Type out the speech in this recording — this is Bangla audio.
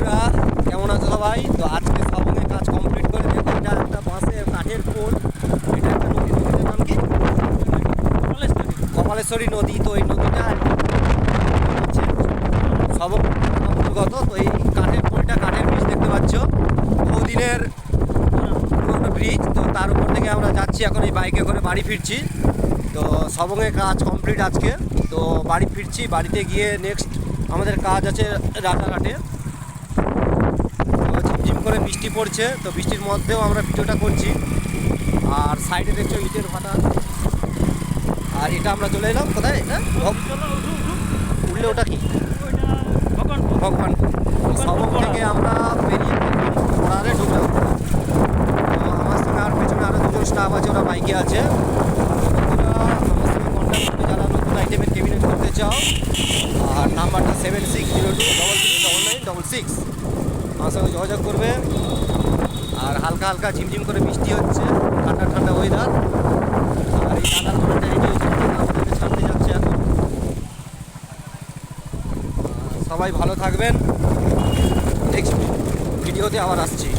বন্ধুরা, কেমন আছো সবাই? তো আজকে সবঙ্গে কাজ কমপ্লিট করে দেখো, এটা একটা বাঁশের কাঠের পোল। এটা একটা নদী, নদীটার নাম কি? কপালেশ্বরী নদী। তো এই নদীটা হচ্ছে সবং অন্তর্গত। তো এই কাঠের পোলটা, কাঠের ব্রিজ দেখতে পাচ্ছ, বহুদিনের পুরোনো ব্রিজ। তো তার উপর থেকে আমরা যাচ্ছি এখন এই বাইকে করে বাড়ি ফিরছি। তো সবঙ্গে কাজ কমপ্লিট আজকে। তো বাড়ি ফিরছি, বাড়িতে গিয়ে নেক্সট আমাদের কাজ আছে রাজাঘাটে। ঝিমঝিম করে বৃষ্টি পড়ছে, তো বৃষ্টির মধ্যেও আমরা ভিডিওটা করছি। আর সাইডে দেখছো ইটের ভাটা। আর এটা আমরা চলে এলাম কোথায়? এটা উঠলে ওটা কি? ভগবানপুর। সবং থেকে আমরা বেরিয়ে পড়ারে ঢুকলাম। তো আমার সঙ্গে আর পেছনে আরও দুজন স্টাফ আছে, ওরা বাইকে আছে। বন্ধুরা, আমার সঙ্গে কন্ট্যাক্ট করতে যারা নতুন আইটেমের ক্যাবিনেট করতে চাও, আর নাম্বারটা 76029966। আমার সঙ্গে যোগাযোগ করবে। আর হালকা হালকা ঝিমঝিম করে বৃষ্টি হচ্ছে, ঠান্ডা ঠান্ডা ওয়েদার। আর এই দাদার মোটরটা রেডি হয়েছে, আমাদেরকে ছাড়তে যাচ্ছে এখন। সবাই ভালো থাকবেন, নেক্সট ভিডিওতে আবার আসছি।